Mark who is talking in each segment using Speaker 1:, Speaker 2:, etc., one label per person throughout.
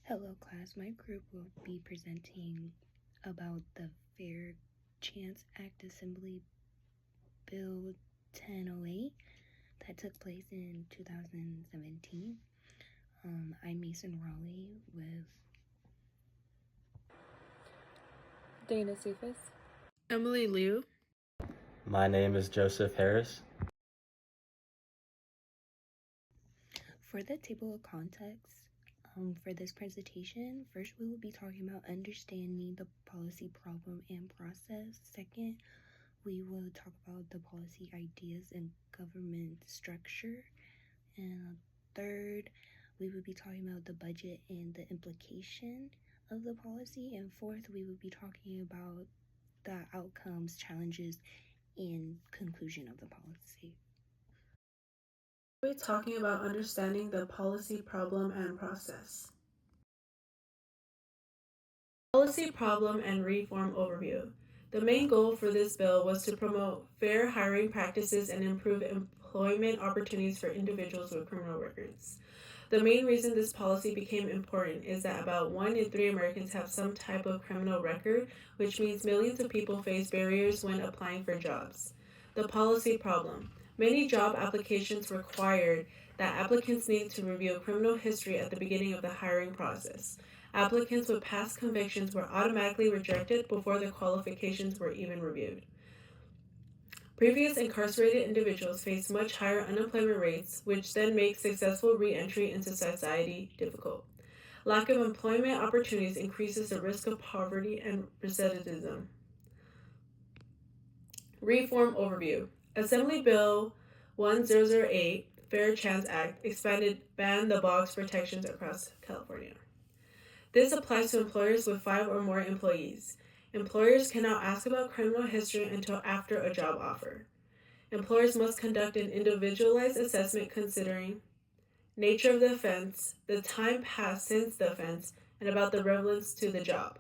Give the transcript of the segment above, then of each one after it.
Speaker 1: Hello class, my group will be presenting about the Fair Chance Act Assembly Bill 1008 that took place in 2017. I'm Mason Raleigh with
Speaker 2: Dana Cephas.
Speaker 3: Emily Liu.
Speaker 4: My name is Joseph Harris.
Speaker 1: For the table of contents, for this presentation, first we will be talking about understanding the policy problem and process. Second, we will talk about the policy ideas and government structure. And third, we will be talking about the budget and the implication of the policy. And fourth, we will be talking about the outcomes, challenges, and conclusion of the policy.
Speaker 3: We're talking about understanding the policy problem and process. Policy problem and reform overview. The main goal for this bill was to promote fair hiring practices and improve employment opportunities for individuals with criminal records. The main reason this policy became important is that about 1 in 3 Americans have some type of criminal record, which means millions of people face barriers when applying for jobs. The policy problem. Many job applications required that applicants need to review criminal history at the beginning of the hiring process. Applicants with past convictions were automatically rejected before their qualifications were even reviewed. Previous incarcerated individuals face much higher unemployment rates, which then makes successful re-entry into society difficult. Lack of employment opportunities increases the risk of poverty and recidivism. Reform overview. Assembly Bill 1008, Fair Chance Act, expanded ban-the-box protections across California. This applies to employers with 5 or more employees. Employers cannot ask about criminal history until after a job offer. Employers must conduct an individualized assessment considering nature of the offense, the time passed since the offense, and about the relevance to the job.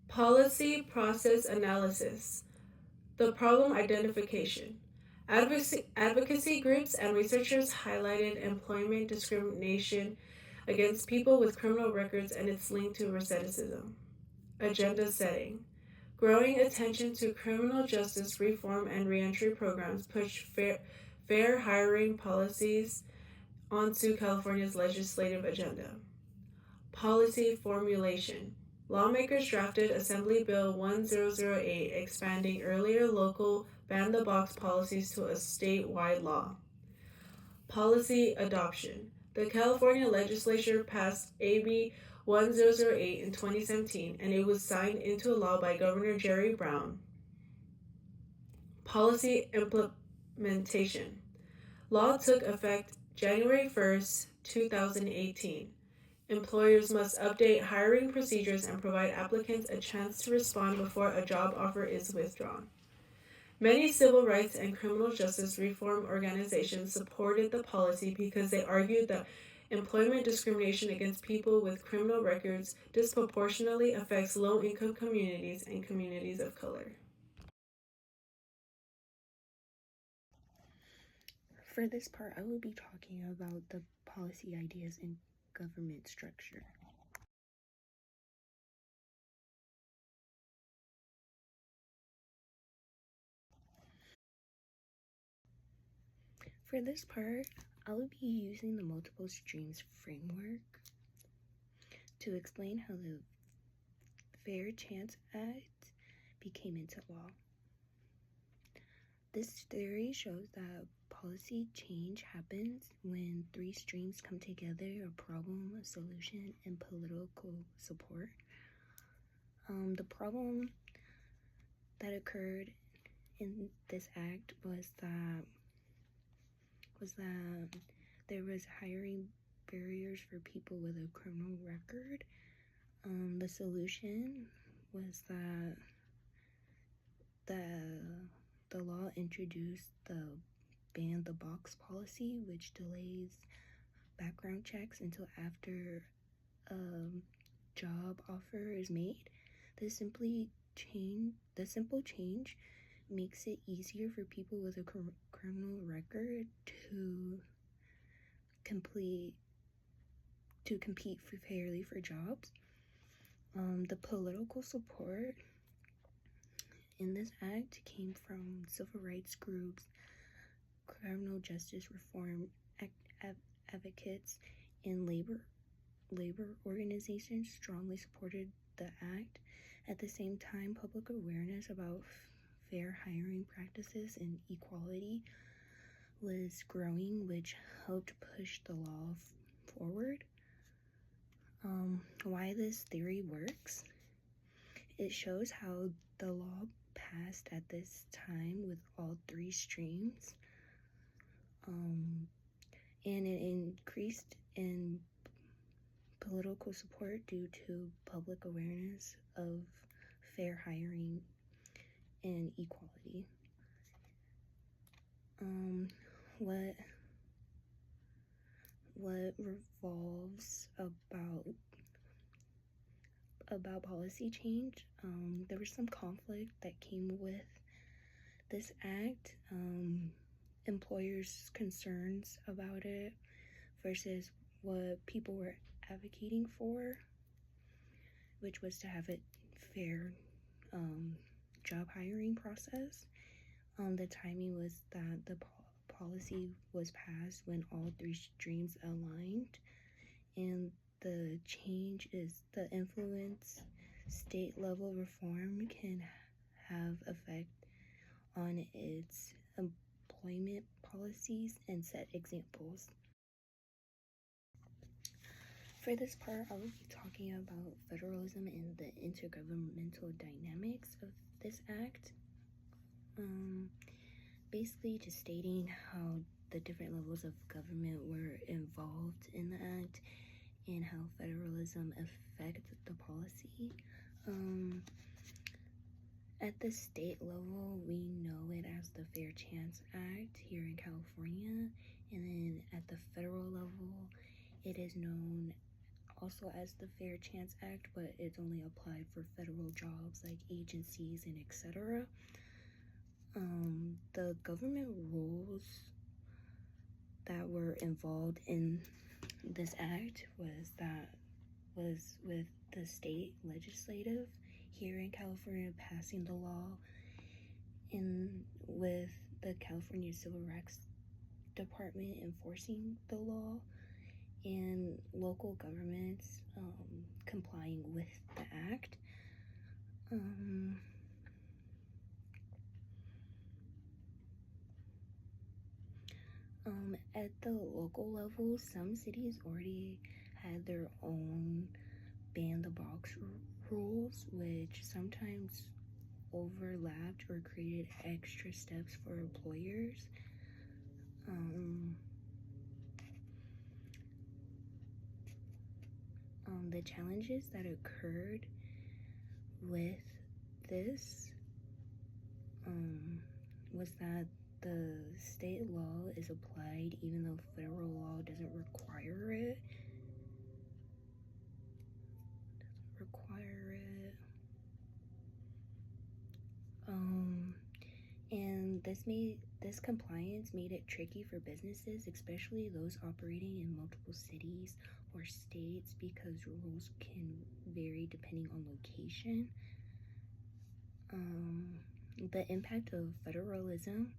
Speaker 3: Policy process analysis. The problem identification. Advocacy groups and researchers highlighted employment discrimination against people with criminal records and its link to recidivism. Agenda setting. Growing attention to criminal justice reform and reentry programs push fair hiring policies onto California's legislative agenda. Policy formulation. Lawmakers drafted Assembly Bill 1008, expanding earlier local ban-the-box policies to a statewide law. Policy adoption. The California legislature passed AB 1008 in 2017, and it was signed into law by Governor Jerry Brown. Policy implementation. Law took effect January 1st, 2018. Employers must update hiring procedures and provide applicants a chance to respond before a job offer is withdrawn. Many civil rights and criminal justice reform organizations supported the policy because they argued that employment discrimination against people with criminal records disproportionately affects low-income communities and communities of color.
Speaker 1: For this part, I will be talking about the policy ideas and government structure. For this part, I will be using the multiple streams framework to explain how the Fair Chance Act became into law. This theory shows that policy change happens when 3 streams come together: a problem, a solution, and political support. The problem that occurred in this act was that there was hiring barriers for people with a criminal record. The solution was that the law introduced the ban-the-box policy, which delays background checks until after a job offer is made. The simple change makes it easier for people with a criminal record to compete fairly for jobs. The political support in this act came from civil rights groups, criminal justice reform advocates, and labor organizations strongly supported the act. At the same time, public awareness about fair hiring practices and equality was growing, which helped push the law forward. Why this theory works? It shows how the law passed at this time with all three streams, and it increased in political support due to public awareness of fair hiring and equality. What revolves about policy change? There was some conflict that came with this act, employers' concerns about it versus what people were advocating for, which was to have a fair job hiring process. The timing was that the policy was passed when all three streams aligned, and the change is the influence state level reform can have effect on its employment policies and set examples. For this part, I will be talking about federalism and the intergovernmental dynamics of this act. Basically just stating how the different levels of government were involved in the act and how federalism affected the policy. At the state level, we know it as the Fair Chance Act here in California, and then at the federal level, it is known also as the Fair Chance Act, but it's only applied for federal jobs like agencies and etc. The government rules that were involved in this act was with the state legislative here in California passing the law, and with the California Civil Rights Department enforcing the law, and local governments complying with the act. At the local level, some cities already had their own ban the box rules, which sometimes overlapped or created extra steps for employers. The challenges that occurred with this was that the state law is applied even though federal law doesn't require it. And this compliance made it tricky for businesses, especially those operating in multiple cities or states, because rules can vary depending on location. The impact of federalism.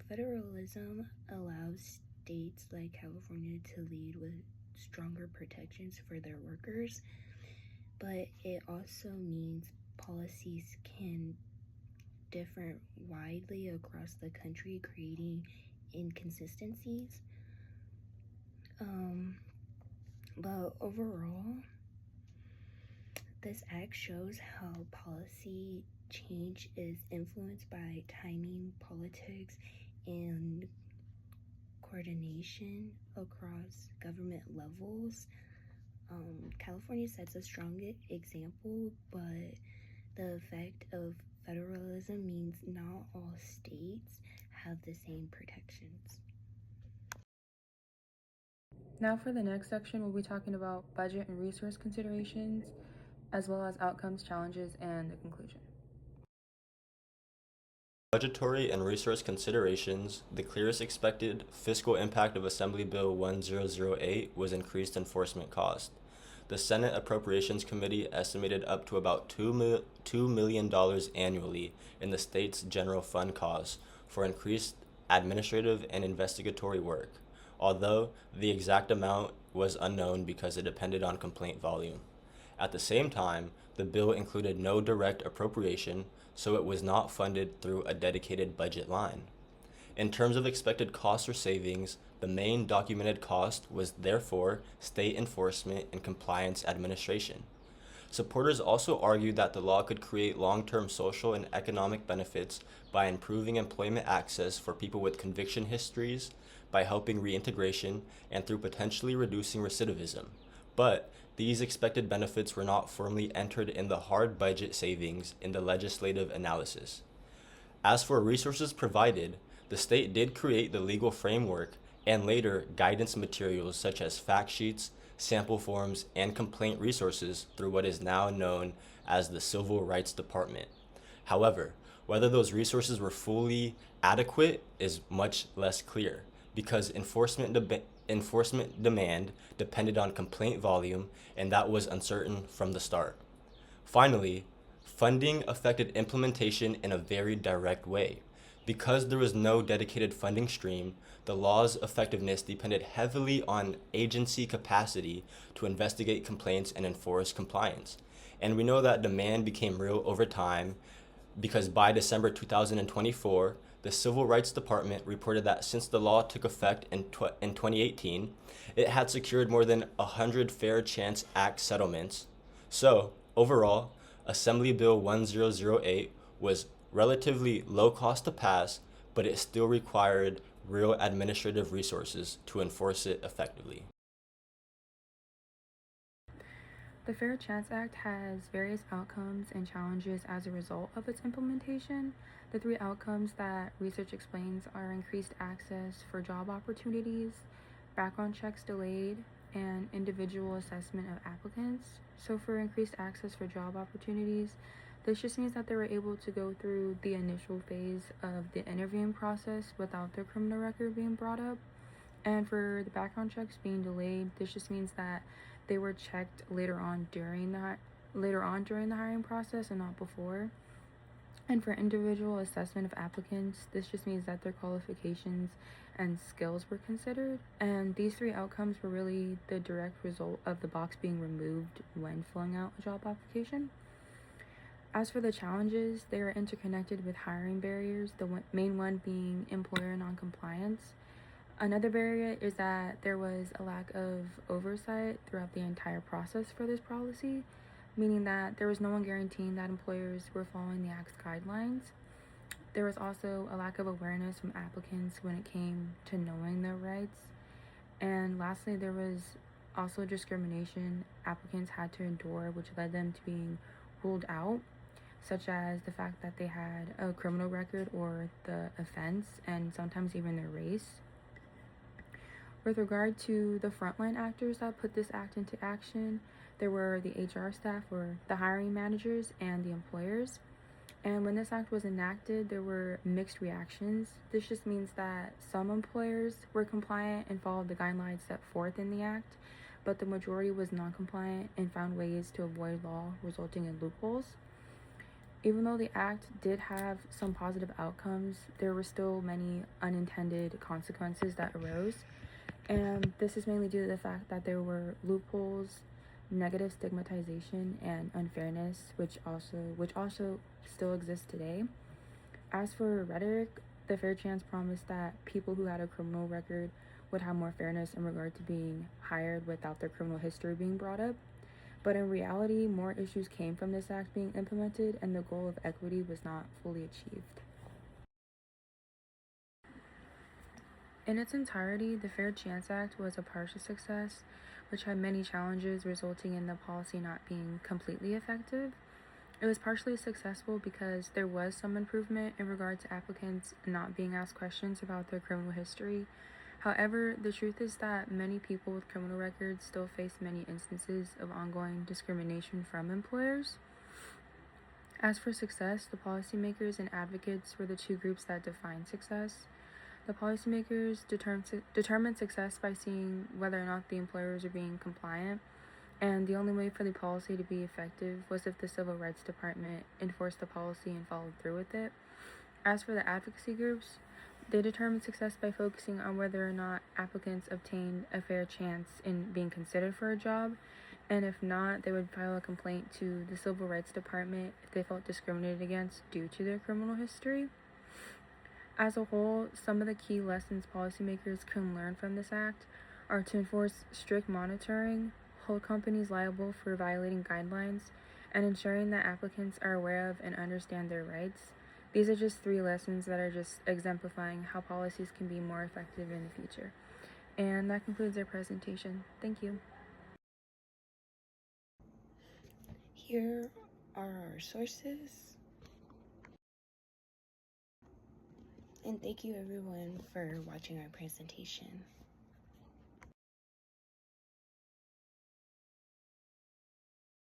Speaker 1: Federalism allows states like California to lead with stronger protections for their workers, but it also means policies can differ widely across the country, creating inconsistencies. But overall, this act shows how policy change is influenced by timing, politics, and coordination across government levels. California sets a strong example, but the effect of federalism means not all states have the same protections.
Speaker 2: Now for the next section, we'll be talking about budget and resource considerations, as well as outcomes, challenges, and the conclusion.
Speaker 4: Budgetary and resource considerations, the clearest expected fiscal impact of Assembly Bill 1008 was increased enforcement cost. The Senate Appropriations Committee estimated up to about $2 million annually in the state's general fund costs for increased administrative and investigatory work, although the exact amount was unknown because it depended on complaint volume. At the same time, the bill included no direct appropriation, so it was not funded through a dedicated budget line. In terms of expected costs or savings, the main documented cost was therefore state enforcement and compliance administration. Supporters also argued that the law could create long-term social and economic benefits by improving employment access for people with conviction histories, by helping reintegration, and through potentially reducing recidivism. But these expected benefits were not formally entered in the hard budget savings in the legislative analysis. As for resources provided, the state did create the legal framework and later guidance materials such as fact sheets, sample forms, and complaint resources through what is now known as the Civil Rights Department. However, whether those resources were fully adequate is much less clear because enforcement demand depended on complaint volume, and that was uncertain from the start. Finally, funding affected implementation in a very direct way. Because there was no dedicated funding stream, the law's effectiveness depended heavily on agency capacity to investigate complaints and enforce compliance. And we know that demand became real over time because by December 2024, the Civil Rights Department reported that since the law took effect in 2018, it had secured more than 100 Fair Chance Act settlements. So, overall, Assembly Bill 1008 was relatively low cost to pass, but it still required real administrative resources to enforce it effectively.
Speaker 2: The Fair Chance Act has various outcomes and challenges as a result of its implementation. The three outcomes that research explains are increased access for job opportunities, background checks delayed, and individual assessment of applicants. So for increased access for job opportunities, this just means that they were able to go through the initial phase of the interviewing process without their criminal record being brought up. And for the background checks being delayed, this just means that they were checked later on during the hiring process and not before. And for individual assessment of applicants, this just means that their qualifications and skills were considered. And these three outcomes were really the direct result of the box being removed when filling out a job application. As for the challenges, they are interconnected with hiring barriers, the main one being employer noncompliance. Another barrier is that there was a lack of oversight throughout the entire process for this policy, meaning that there was no one guaranteeing that employers were following the Act's guidelines. There was also a lack of awareness from applicants when it came to knowing their rights. And lastly, there was also discrimination applicants had to endure, which led them to being ruled out, such as the fact that they had a criminal record or the offense, and sometimes even their race. With regard to the frontline actors that put this act into action, there were the HR staff, or the hiring managers, and the employers. And when this act was enacted, there were mixed reactions. This just means that some employers were compliant and followed the guidelines set forth in the act, but the majority was non-compliant and found ways to avoid law, resulting in loopholes. Even though the act did have some positive outcomes, there were still many unintended consequences that arose. And this is mainly due to the fact that there were loopholes, negative stigmatization, and unfairness, which also still exists today. As for rhetoric, the Fair Chance promised that people who had a criminal record would have more fairness in regard to being hired without their criminal history being brought up. But in reality, more issues came from this act being implemented, and the goal of equity was not fully achieved. In its entirety, the Fair Chance Act was a partial success, which had many challenges resulting in the policy not being completely effective. It was partially successful because there was some improvement in regard to applicants not being asked questions about their criminal history. However, the truth is that many people with criminal records still face many instances of ongoing discrimination from employers. As for success, the policymakers and advocates were the two groups that define success. The policymakers determined success by seeing whether or not the employers are being compliant, and the only way for the policy to be effective was if the Civil Rights Department enforced the policy and followed through with it. As for the advocacy groups, they determined success by focusing on whether or not applicants obtained a fair chance in being considered for a job, and if not, they would file a complaint to the Civil Rights Department if they felt discriminated against due to their criminal history. As a whole, some of the key lessons policymakers can learn from this act are to enforce strict monitoring, hold companies liable for violating guidelines, and ensuring that applicants are aware of and understand their rights. These are just 3 lessons that are just exemplifying how policies can be more effective in the future. And that concludes our presentation. Thank you.
Speaker 1: Here are our sources. And thank you everyone for watching our presentation.